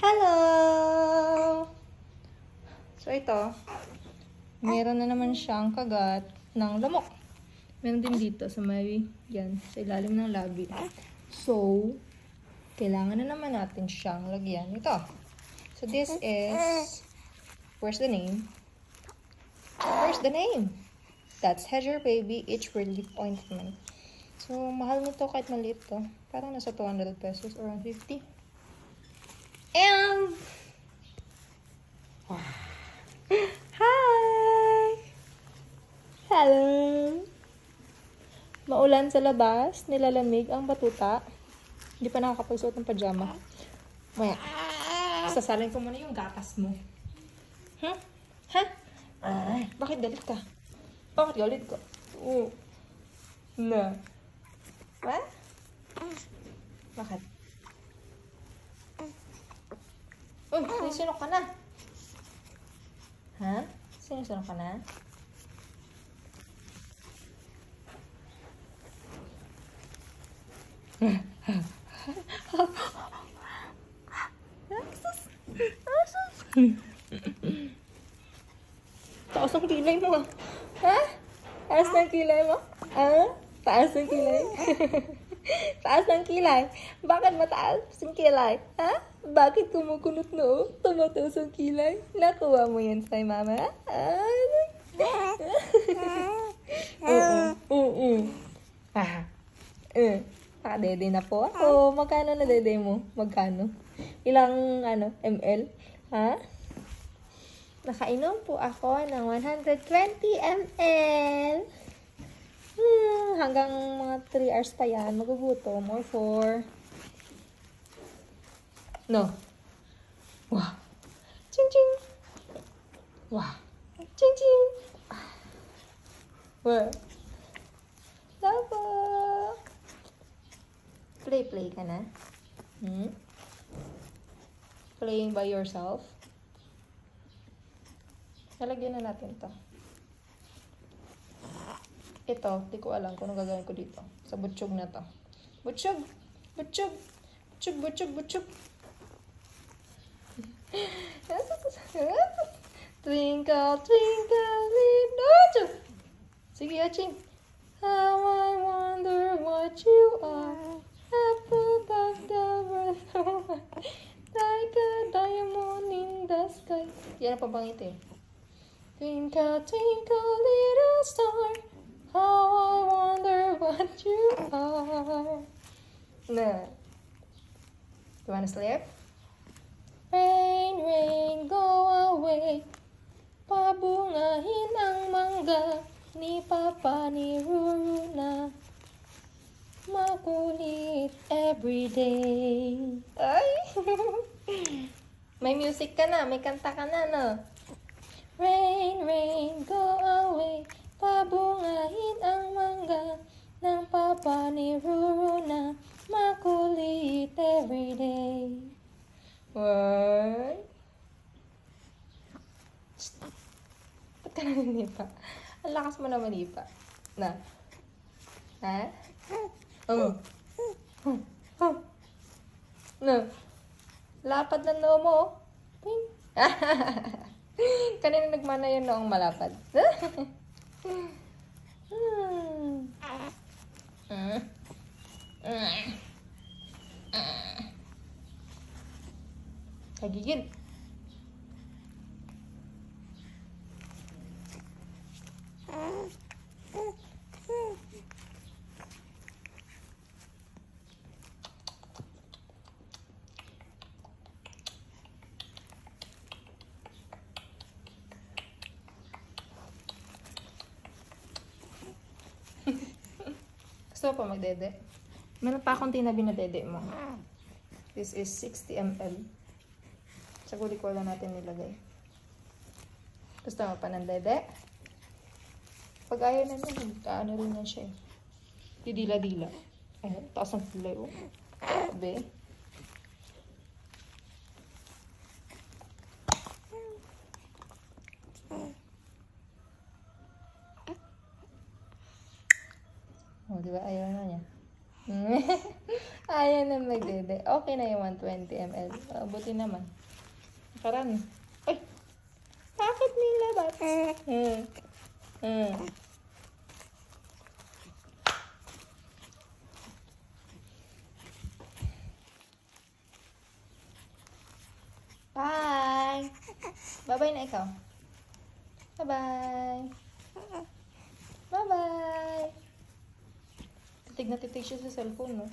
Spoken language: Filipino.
Hello! So ito, meron na naman siyang kagat ng lamok. Meron din dito sa may, yan, sa ilalim ng labi. So, kailangan na naman natin siyang lagyan ito. So this is, where's the name? Where's the name? That's Hedger Baby Itch Relief Ointment. So, mahal nito kahit maliit to. Parang nasa 200 pesos or 150. And, hi! Hello! Maulan sa labas, nilalamig ang batuta. Hindi pa nakakapagsuot ng pajama. Maya, sasalin ko muna yung gatas mo. Huh? Ha? Ay, bakit galit ka? Bakit galit ka? Na. What? Bakit? Uy, sinisunok ka na. Ha? Sinisunok ka na? Taas ng kilay mo. Ha? Taas ng kilay mo? Ha? Taas ng kilay? Taas ng kilay? Bakit mataas ang kilay? Ha? Bakit kumukunot no? Tumataas ang kilay? Nakuha mo yan sa mama? Dede na po ako. Magkano na dede mo? Magkano? Ilang ml? Ha? Nakainom po ako ng 120 ml. Hanggang mga 3 hours pa yan. Magugutom. Or 4. No. Wow. Ching ching. Wow. Ching ching. Wow. Labo. Play ka na? Playing by yourself? Nalagyan na natin to. Ito, di ko alam kung ano gagawin ko dito. Sa butsyog na to. Butsyog! Butsyog! Butsyog, butsyog, butsyog! Twinkle, twinkle, little... Sige, Aching. How I wonder what you are. Up above the world. Like a diamond in the sky. Yan ang pabangitin. Twinkle, twinkle, little star. How I wonder what you are. Nah. You wanna sleep? Rain, rain, go away. Pabungahin ang mangga ni Papa ni Ruru na. Makulit everyday. Ay! May music ka na, may kanta ka na, no? Rain, rain, go away. Pabungahin ang mangga ng Papa ni Ruru na. Makulit everyday. What? Ba't ka naninipa? Ang lakas mo naman ipa. Na? Ha? No. Lapad ng noo mo. Kanina nagmana yung noong malapad. Kagigil. Gusto pa magdede? Meron pa akong tinabi na dede mo. This is 60 ml. Sa guli ko lang natin nilagay. Gusto mo pa ng dede? Pag ayaw na nun, ano rin yan siya eh. Didila-dila. Ay, taas ang kulay oh. Sabi. Oh, di ba? Ayaw na niya. Ayan na magdede. Okay na yung 120 ml. Buti naman. Nakarami. Ay! Bakit nilabat? Bye! Bye-bye na ikaw. Bye-bye! Bye-bye! Titig na titig siya sa cellphone, no?